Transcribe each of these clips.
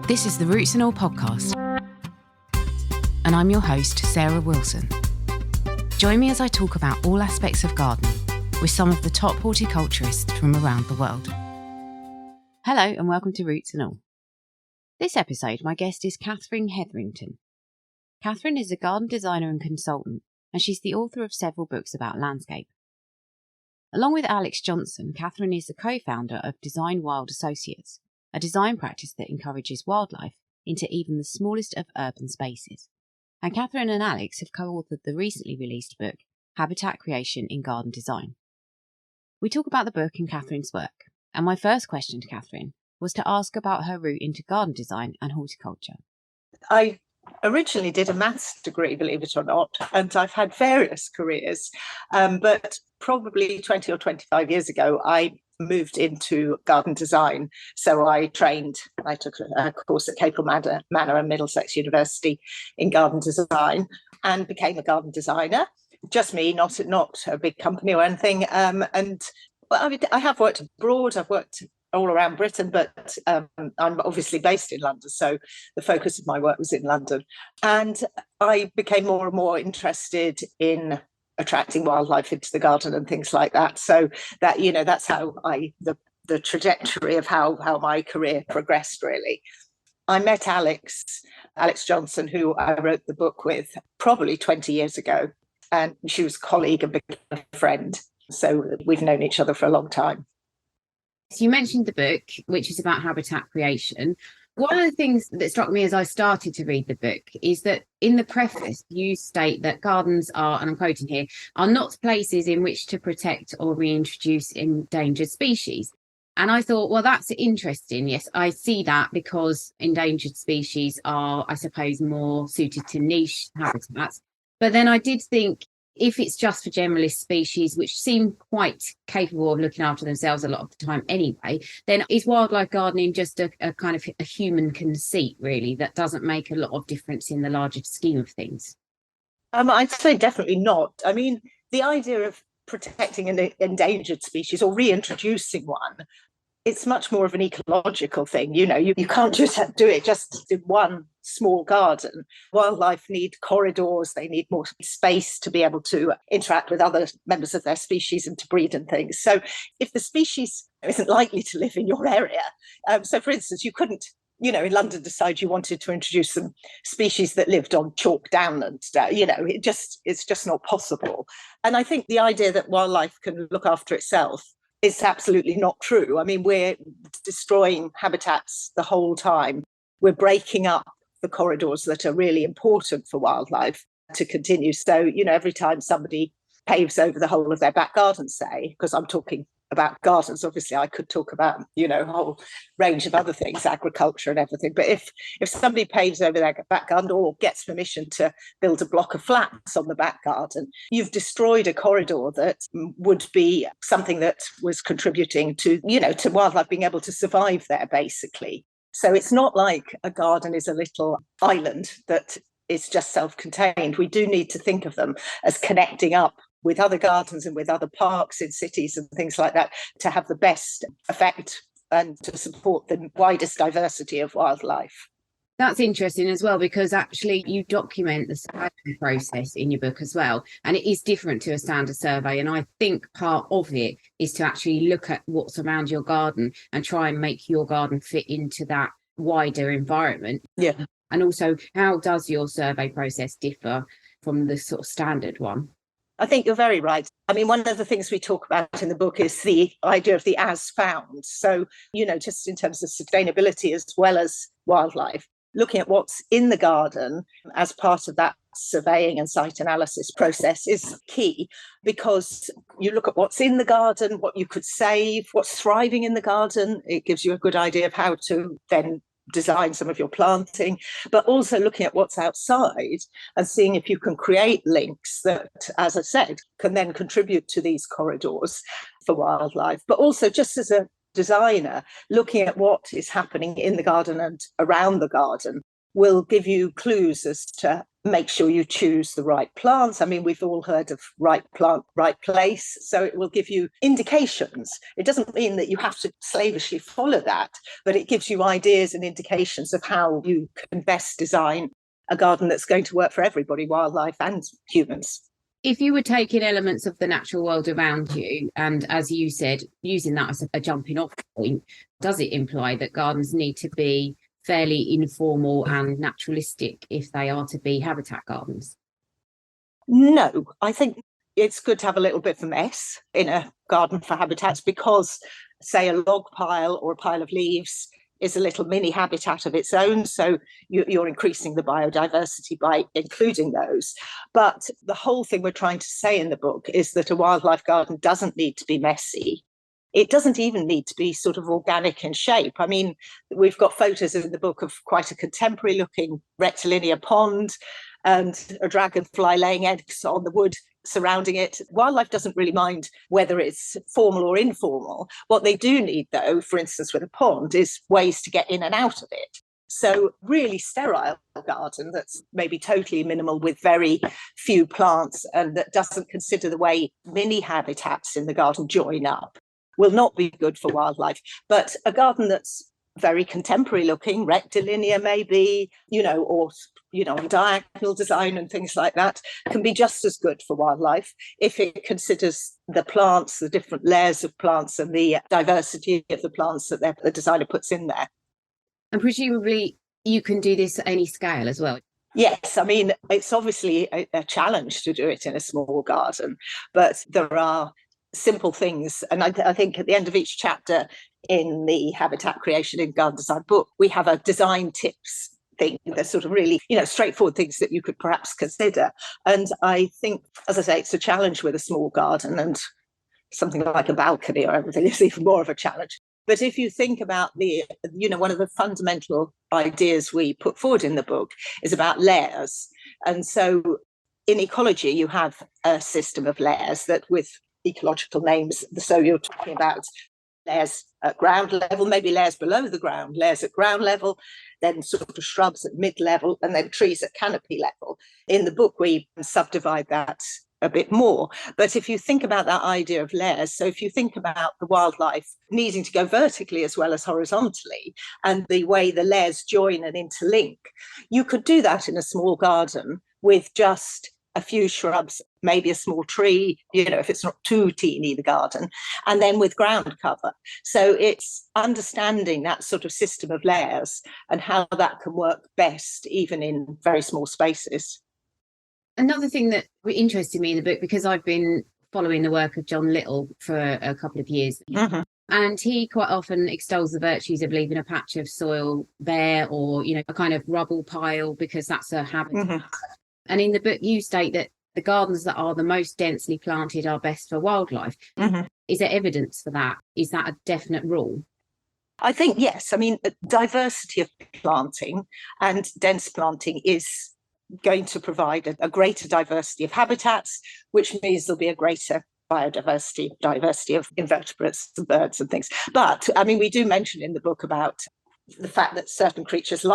This is the Roots and All podcast, and I'm your host, Sarah Wilson. Join me as I talk about all aspects of gardening with some of the top horticulturists from around the world. Hello and welcome to Roots and All. This episode, my guest is Catherine Heatherington. Catherine is a garden designer and consultant, and she's the author of several books about landscape. Along with Alex Johnson, Catherine is the co-founder of Design Wild Associates, a design practice that encourages wildlife into even the smallest of urban spaces. And Catherine and Alex have co-authored the recently released book, Habitat Creation in Garden Design. We talk about the book and Catherine's work, and my first question to Catherine was to ask about her route into garden design and horticulture. I originally did a maths degree, believe it or not, and I've had various careers, but probably 20 or 25 years ago, I moved into garden design. So I took a course at Capel Manor and Middlesex University in garden design and became a garden designer. Just me, not a big company or anything. I have worked abroad. I've worked all around Britain, but I'm obviously based in London. So the focus of my work was in London. And I became more and more interested in attracting wildlife into the garden and things like that. So that, that's how the trajectory of how my career progressed, really. I met Alex Johnson, who I wrote the book with probably 20 years ago. And she was a colleague and became a friend. So we've known each other for a long time. So you mentioned the book, which is about habitat creation. One of the things that struck me as I started to read the book is that in the preface, you state that gardens are, and I'm quoting here, are not places in which to protect or reintroduce endangered species. And I thought, well, that's interesting. Yes, I see that because endangered species are, I suppose, more suited to niche habitats. But then I did think, if it's just for generalist species, which seem quite capable of looking after themselves a lot of the time anyway, then is wildlife gardening just a kind of a human conceit, really, that doesn't make a lot of difference in the larger scheme of things? I'd say definitely not. I mean, the idea of protecting an endangered species or reintroducing one, it's much more of an ecological thing. You can't just do it just in one small garden. Wildlife need corridors, they need more space to be able to interact with other members of their species and to breed and things. So if the species isn't likely to live in your area, so for instance, you couldn't, in London decide you wanted to introduce some species that lived on chalk down and, it's just not possible. And I think the idea that wildlife can look after itself is absolutely not true. I mean, we're destroying habitats the whole time. We're breaking up the corridors that are really important for wildlife to continue. So, every time somebody paves over the whole of their back garden, say, because I'm talking about gardens, obviously I could talk about, a whole range of other things, agriculture and everything. But if somebody paves over their back garden or gets permission to build a block of flats on the back garden, you've destroyed a corridor that would be something that was contributing to, to wildlife being able to survive there, basically. So it's not like a garden is a little island that is just self-contained. We do need to think of them as connecting up with other gardens and with other parks in cities and things like that to have the best effect and to support the widest diversity of wildlife. That's interesting as well, because actually you document the survey process in your book as well. And it is different to a standard survey. And I think part of it is to actually look at what's around your garden and try and make your garden fit into that wider environment. Yeah. And also, how does your survey process differ from the sort of standard one? I think you're very right. I mean, one of the things we talk about in the book is the idea of the as found. So, just in terms of sustainability as well as wildlife, looking at what's in the garden as part of that surveying and site analysis process is key, because you look at what's in the garden, what you could save, what's thriving in the garden. It gives you a good idea of how to then design some of your planting, but also looking at what's outside and seeing if you can create links that, as I said, can then contribute to these corridors for wildlife. But also, just as a designer, looking at what is happening in the garden and around the garden, will give you clues as to make sure you choose the right plants. I mean, we've all heard of right plant, right place. So it will give you indications. It doesn't mean that you have to slavishly follow that, but it gives you ideas and indications of how you can best design a garden that's going to work for everybody, wildlife and humans. If you were taking elements of the natural world around you, and as you said, using that as a jumping off point, does it imply that gardens need to be fairly informal and naturalistic if they are to be habitat gardens? No, I think it's good to have a little bit of a mess in a garden for habitats because, say, a log pile or a pile of leaves is a little mini habitat of its own. So you're increasing the biodiversity by including those. But the whole thing we're trying to say in the book is that a wildlife garden doesn't need to be messy. It doesn't even need to be sort of organic in shape. I mean, we've got photos in the book of quite a contemporary looking rectilinear pond and a dragonfly laying eggs on the wood surrounding it. Wildlife doesn't really mind whether it's formal or informal. What they do need, though, for instance, with a pond, is ways to get in and out of it. So really sterile garden that's maybe totally minimal with very few plants and that doesn't consider the way mini habitats in the garden join up will not be good for wildlife. But a garden that's very contemporary looking, rectilinear maybe, or diagonal design and things like that can be just as good for wildlife if it considers the plants, the different layers of plants and the diversity of the plants that the designer puts in there. And presumably you can do this at any scale as well. Yes, I mean, it's obviously a challenge to do it in a small garden, but there are simple things. And I think at the end of each chapter in the Habitat Creation in Garden Design book, we have a design tips thing. They're sort of really, straightforward things that you could perhaps consider. And I think, as I say, it's a challenge with a small garden, and something like a balcony or everything is even more of a challenge. But if you think about one of the fundamental ideas we put forward in the book is about layers. And so in ecology, you have a system of layers that with ecological names. So you're talking about layers at ground level, maybe layers below the ground, layers at ground level, then sort of shrubs at mid-level, and then trees at canopy level. In the book, we subdivide that a bit more. But if you think about that idea of layers, so if you think about the wildlife needing to go vertically as well as horizontally, and the way the layers join and interlink, you could do that in a small garden with just a few shrubs, maybe a small tree, if it's not too teeny, the garden, and then with ground cover. So it's understanding that sort of system of layers and how that can work best, even in very small spaces. Another thing that interested me in the book, because I've been following the work of John Little for a couple of years, and he quite often extols the virtues of leaving a patch of soil bare or, a kind of rubble pile, because that's a habitat. And in the book, you state that the gardens that are the most densely planted are best for wildlife. Is there evidence for that? Is that a definite rule? I think, yes. I mean, diversity of planting and dense planting is going to provide a greater diversity of habitats, which means there'll be a greater biodiversity, diversity of invertebrates and birds and things. But, I mean, we do mention in the book about the fact that certain creatures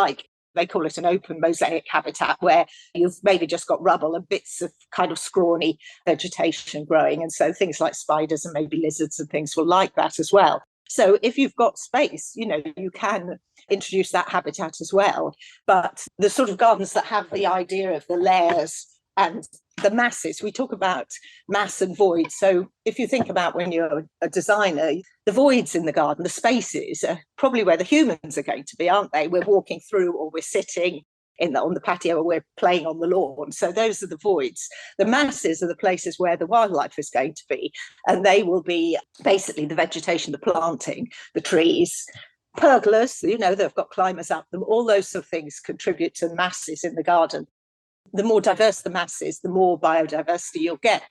they call it an open mosaic habitat, where you've maybe just got rubble and bits of kind of scrawny vegetation growing. And so things like spiders and maybe lizards and things will like that as well. So if you've got space, you can introduce that habitat as well. But the sort of gardens that have the idea of the layers and the masses, we talk about mass and void. So if you think about when you're a designer, the voids in the garden, the spaces are probably where the humans are going to be, aren't they? We're walking through, or we're sitting on the patio, or we're playing on the lawn. So those are the voids. The masses are the places where the wildlife is going to be. And they will be basically the vegetation, the planting, the trees, pergolas, they've got climbers up them. All those sort of things contribute to masses in the garden. The more diverse the masses, the more biodiversity you'll get.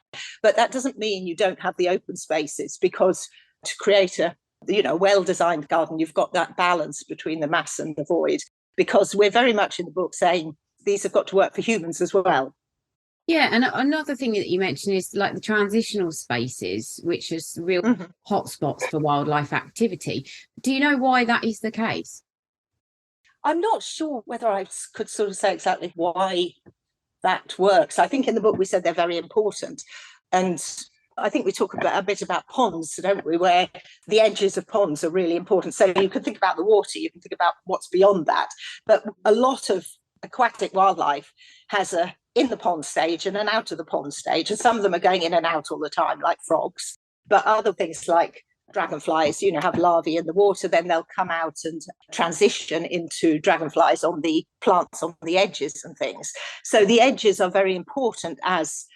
But that doesn't mean you don't have the open spaces, because to create a well-designed garden, you've got that balance between the mass and the void, because we're very much in the book saying these have got to work for humans as well. Yeah, and another thing that you mentioned is like the transitional spaces, which is real hotspots for wildlife activity. Do you know why that is the case? I'm not sure whether I could sort of say exactly why that works. I think in the book we said they're very important. And I think we talk a bit about ponds, don't we, where the edges of ponds are really important. So you can think about the water, you can think about what's beyond that. But a lot of aquatic wildlife has a in the pond stage and an out of the pond stage. And some of them are going in and out all the time, like frogs. But other things like dragonflies, have larvae in the water, then they'll come out and transition into dragonflies on the plants on the edges and things. So the edges are very important as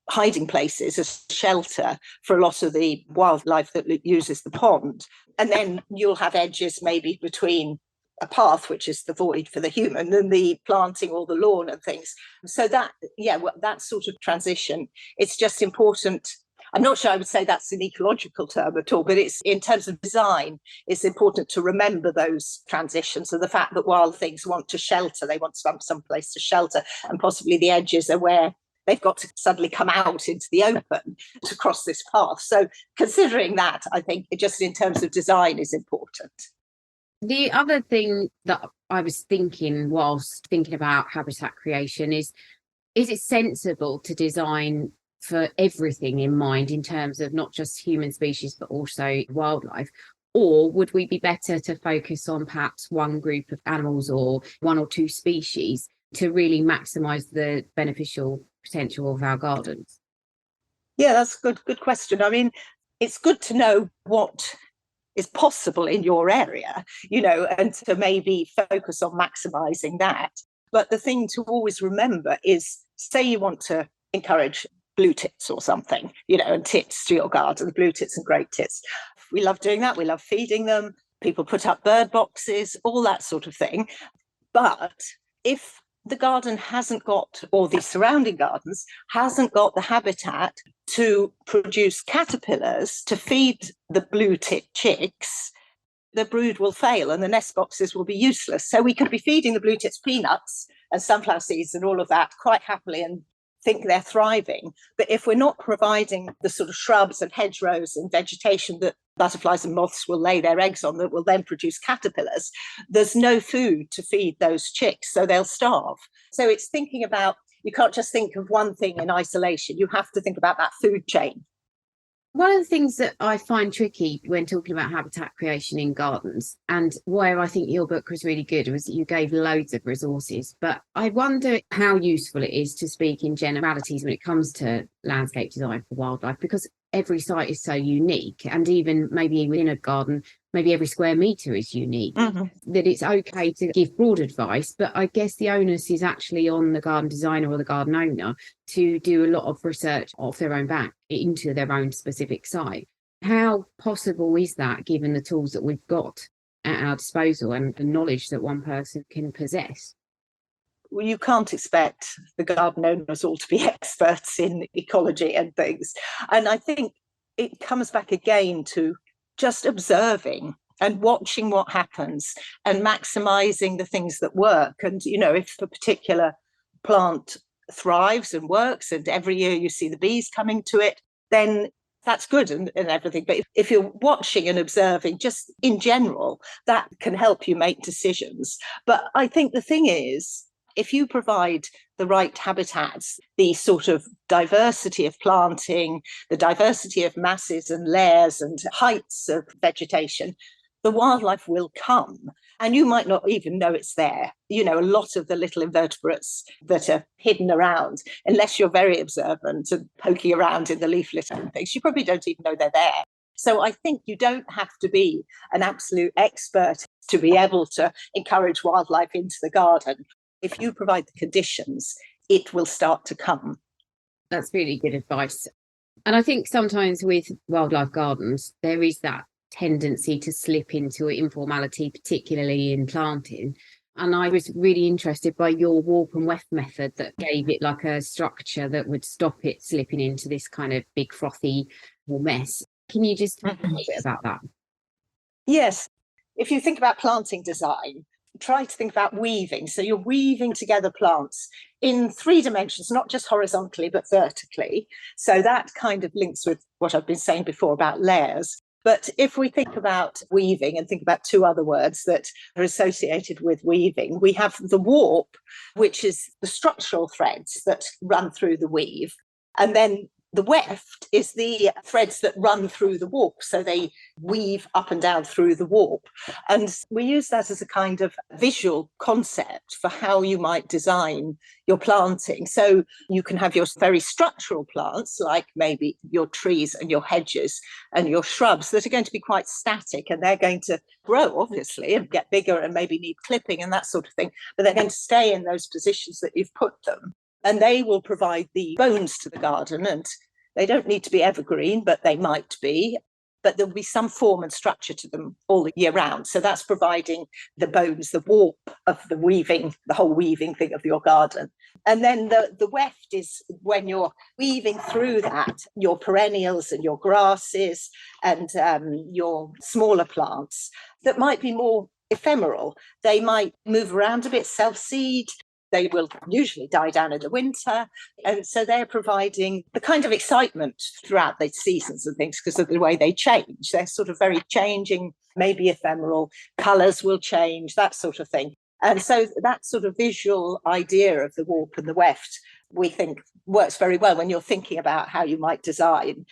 hiding places, as shelter for a lot of the wildlife that uses the pond. And then you'll have edges maybe between a path, which is the void for the human, and the planting or the lawn and things. So that sort of transition, it's just important. I'm not sure I would say that's an ecological term at all, but it's in terms of design, it's important to remember those transitions and the fact that wild things want to shelter, they want some place to shelter, and possibly the edges are where they've got to suddenly come out into the open to cross this path. So considering that, I think just in terms of design is important. The other thing that I was thinking whilst thinking about habitat creation is it sensible to design for everything in mind in terms of not just human species, but also wildlife? Or would we be better to focus on perhaps one group of animals or one or two species to really maximise the beneficial potential of our gardens? Yeah, that's a good question. I mean, it's good to know what is possible in your area, and to maybe focus on maximising that. But the thing to always remember is, say you want to encourage blue tits or something, and tits to your garden, blue tits and great tits. We love doing that. We love feeding them. People put up bird boxes, all that sort of thing. But if the garden hasn't got, or the surrounding gardens hasn't got the habitat to produce caterpillars to feed the blue tit chicks, the brood will fail and the nest boxes will be useless. So we could be feeding the blue tits peanuts and sunflower seeds and all of that quite happily and think they're thriving. But if we're not providing the sort of shrubs and hedgerows and vegetation that butterflies and moths will lay their eggs on that will then produce caterpillars, there's no food to feed those chicks, so they'll starve. So it's thinking about, you can't just think of one thing in isolation. You have to think about that food chain. One of the things that I find tricky when talking about habitat creation in gardens, and where I think your book was really good, was that you gave loads of resources. But I wonder how useful it is to speak in generalities when it comes to landscape design for wildlife, because every site is so unique, and even maybe within a garden, maybe every square metre is unique, that it's okay to give broad advice. But I guess the onus is actually on the garden designer or the garden owner to do a lot of research off their own back into their own specific site. How possible is that, given the tools that we've got at our disposal and the knowledge that one person can possess? Well, you can't expect the garden owners all to be experts in ecology and things. And I think it comes back again to just observing and watching what happens and maximising the things that work. And, if a particular plant thrives and works and every year you see the bees coming to it, then that's good and everything. But if you're watching and observing just in general, that can help you make decisions. But I think the thing is, if you provide the right habitats, the sort of diversity of planting, the diversity of masses and layers and heights of vegetation, the wildlife will come. And you might not even know it's there. A lot of the little invertebrates that are hidden around, unless you're very observant and poking around in the leaf litter and things, you probably don't even know they're there. So I think you don't have to be an absolute expert to be able to encourage wildlife into the garden. If you provide the conditions, it will start to come. That's really good advice. And I think sometimes with wildlife gardens, there is that tendency to slip into informality, particularly in planting. And I was really interested by your warp and weft method that gave it like a structure that would stop it slipping into this kind of big frothy mess. Can you just talk a bit about that? Yes. If you think about planting design, try to think about weaving. So you're weaving together plants in 3 dimensions, not just horizontally, but vertically. So that kind of links with what I've been saying before about layers. But if we think about weaving and think about two other words that are associated with weaving, we have the warp, which is the structural threads that run through the weave. And then the weft is the threads that run through the warp. So they weave up and down through the warp. And we use that as a kind of visual concept for how you might design your planting. So you can have your very structural plants, like maybe your trees and your hedges and your shrubs, that are going to be quite static, and they're going to grow, obviously, and get bigger and maybe need clipping and that sort of thing. But they're going to stay in those positions that you've put them. And they will provide the bones to the garden. And they don't need to be evergreen, but they might be. But there'll be some form and structure to them all the year round. So that's providing the bones, the warp of the weaving, the whole weaving thing of your garden. And then the weft is when you're weaving through that, your perennials and your grasses and your smaller plants that might be more ephemeral. They might move around a bit, self-seed. They will usually die down in the winter. And so they're providing the kind of excitement throughout the seasons and things because of the way they change. They're sort of very changing, maybe ephemeral. Colours will change, that sort of thing. And so that sort of visual idea of the warp and the weft, we think works very well when you're thinking about how you might design.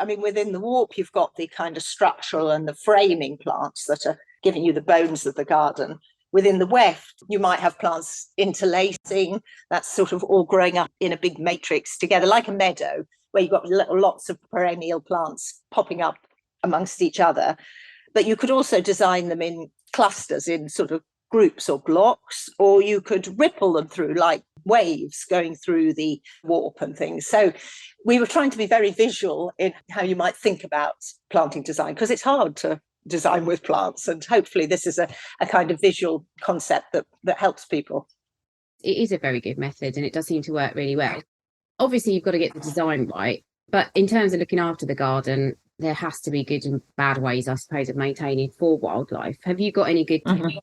I mean, within the warp, you've got the kind of structural and the framing plants that are giving you the bones of the garden. Within the weft, you might have plants interlacing, that's sort of all growing up in a big matrix together, like a meadow, where you've got lots of perennial plants popping up amongst each other. But you could also design them in clusters, in sort of groups or blocks, or you could ripple them through like waves going through the warp and things. So we were trying to be very visual in how you might think about planting design, because it's hard to design with plants, and hopefully this is a kind of visual concept that helps people. It is a very good method and it does seem to work really well. Obviously you've got to get the design right, but in terms of looking after the garden, there has to be good and bad ways, I suppose, of maintaining for wildlife. Have you got any good tips?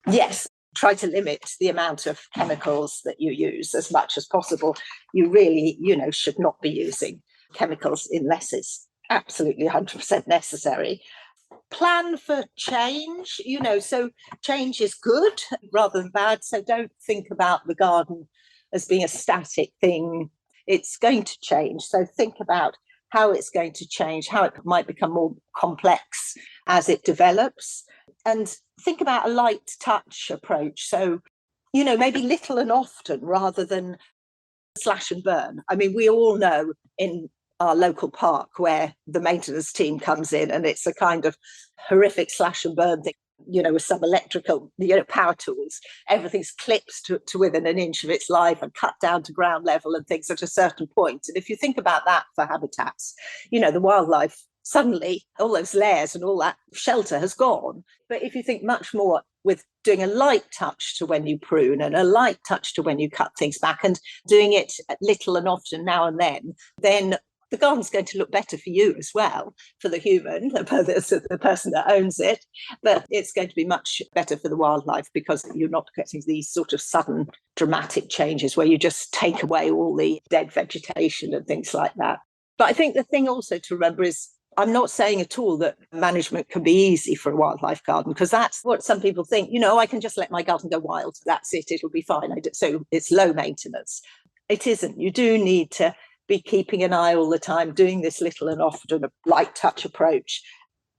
Yes, try to limit the amount of chemicals that you use as much as possible. You really, should not be using chemicals unless it's absolutely 100% necessary. Plan for change, so change is good rather than bad. So don't think about the garden as being a static thing. It's going to change. So think about how it's going to change, how it might become more complex as it develops. And think about a light touch approach. So, maybe little and often rather than slash and burn. I mean, we all know in our local park where the maintenance team comes in and it's a kind of horrific slash and burn thing, with some electrical, power tools. Everything's clipped to within an inch of its life and cut down to ground level and things at a certain point. And if you think about that for habitats, the wildlife, suddenly all those layers and all that shelter has gone. But if you think much more with doing a light touch to when you prune and a light touch to when you cut things back and doing it little and often now and then the garden's going to look better for you as well, for the human, the person that owns it, but it's going to be much better for the wildlife because you're not getting these sort of sudden dramatic changes where you just take away all the dead vegetation and things like that. But I think the thing also to remember is I'm not saying at all that management can be easy for a wildlife garden, because that's what some people think. I can just let my garden go wild. That's it. It'll be fine. So it's low maintenance. It isn't. You do need to be keeping an eye all the time, doing this little and often, a light touch approach,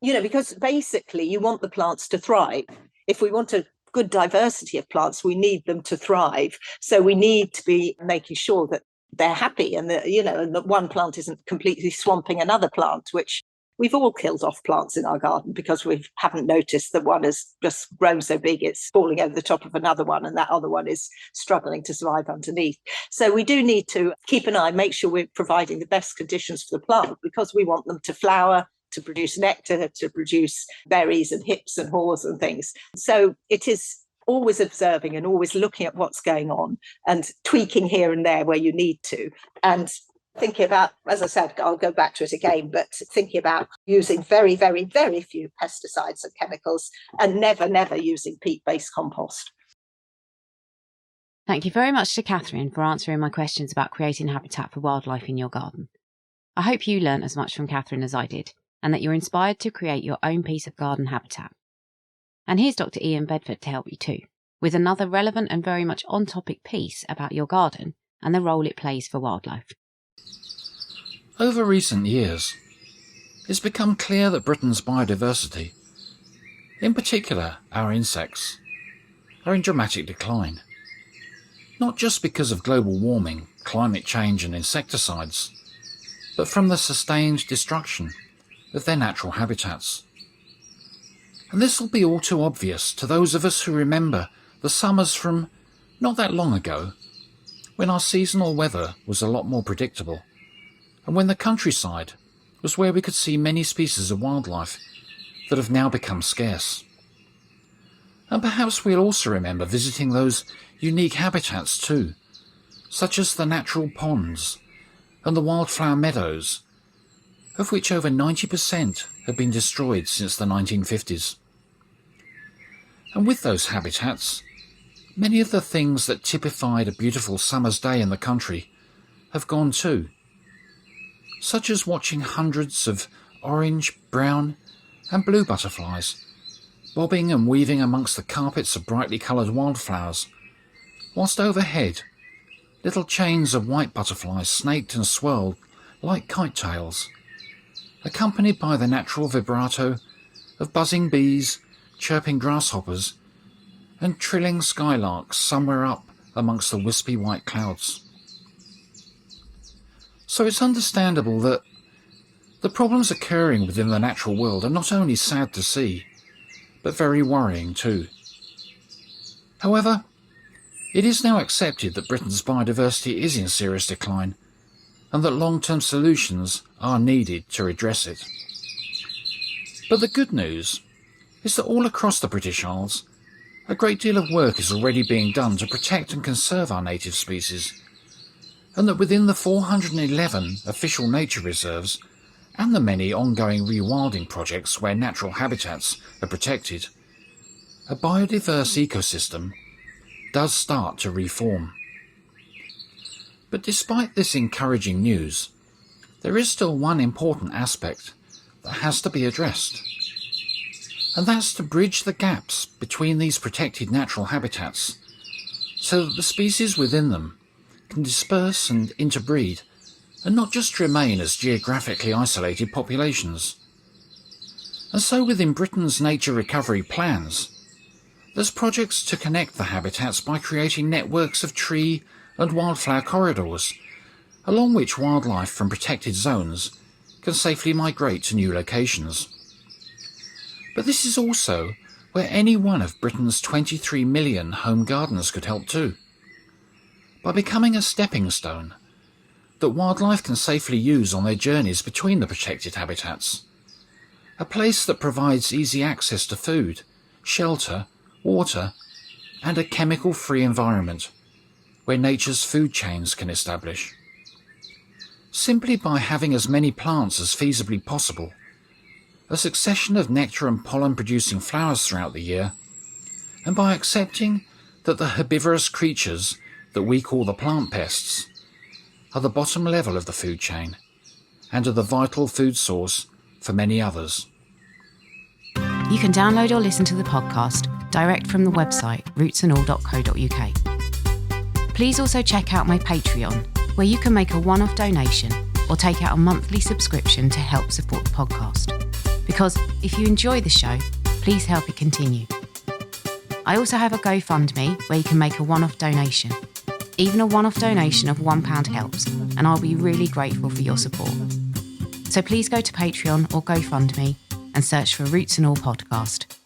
because basically you want the plants to thrive. If we want a good diversity of plants, we need them to thrive. So we need to be making sure that they're happy and that, and that one plant isn't completely swamping another plant, which we've all killed off plants in our garden because we haven't noticed that one has just grown so big it's falling over the top of another one and that other one is struggling to survive underneath. So we do need to keep an eye, make sure we're providing the best conditions for the plant, because we want them to flower, to produce nectar, to produce berries and hips and haws and things. So it is always observing and always looking at what's going on and tweaking here and there where you need to. And thinking about, as I said, I'll go back to it again, but thinking about using very, very, very few pesticides and chemicals, and never, never using peat-based compost. Thank you very much to Catherine for answering my questions about creating habitat for wildlife in your garden. I hope you learnt as much from Catherine as I did. and that you're inspired to create your own piece of garden habitat. And here's Dr. Ian Bedford to help you too, with another relevant and very much on-topic piece about your garden and the role it plays for wildlife. Over recent years, it's become clear that Britain's biodiversity, in particular our insects, are in dramatic decline. Not just because of global warming, climate change and insecticides, but from the sustained destruction of their natural habitats. And this will be all too obvious to those of us who remember the summers from not that long ago, when our seasonal weather was a lot more predictable, and when the countryside was where we could see many species of wildlife that have now become scarce. And perhaps we'll also remember visiting those unique habitats too, such as the natural ponds and the wildflower meadows, of which over 90% have been destroyed since the 1950s. And with those habitats, many of the things that typified a beautiful summer's day in the country have gone too, such as watching hundreds of orange, brown and blue butterflies bobbing and weaving amongst the carpets of brightly coloured wildflowers, whilst overhead little chains of white butterflies snaked and swirled like kite tails, accompanied by the natural vibrato of buzzing bees, chirping grasshoppers and trilling skylarks somewhere up amongst the wispy white clouds. So it's understandable that the problems occurring within the natural world are not only sad to see, but very worrying too. However, it is now accepted that Britain's biodiversity is in serious decline and that long-term solutions are needed to redress it. But the good news is that all across the British Isles, a great deal of work is already being done to protect and conserve our native species, and that within the 411 official nature reserves and the many ongoing rewilding projects where natural habitats are protected, a biodiverse ecosystem does start to reform. But despite this encouraging news, there is still one important aspect that has to be addressed, and that's to bridge the gaps between these protected natural habitats so that the species within them can disperse and interbreed and not just remain as geographically isolated populations. And so within Britain's nature recovery plans, there's projects to connect the habitats by creating networks of tree and wildflower corridors, along which wildlife from protected zones can safely migrate to new locations. But this is also where any one of Britain's 23 million home gardens could help too, by becoming a stepping stone that wildlife can safely use on their journeys between the protected habitats, a place that provides easy access to food, shelter, water, and a chemical-free environment where nature's food chains can establish. Simply by having as many plants as feasibly possible, a succession of nectar and pollen-producing flowers throughout the year, and by accepting that the herbivorous creatures that we call the plant pests are the bottom level of the food chain and are the vital food source for many others. You can download or listen to the podcast direct from the website rootsandall.co.uk. Please also check out my Patreon, where you can make a one-off donation or take out a monthly subscription to help support the podcast. Because if you enjoy the show, please help it continue. I also have a GoFundMe where you can make a one-off donation. Even a one-off donation of £1 helps, and I'll be really grateful for your support. So please go to Patreon or GoFundMe and search for Roots and All Podcast.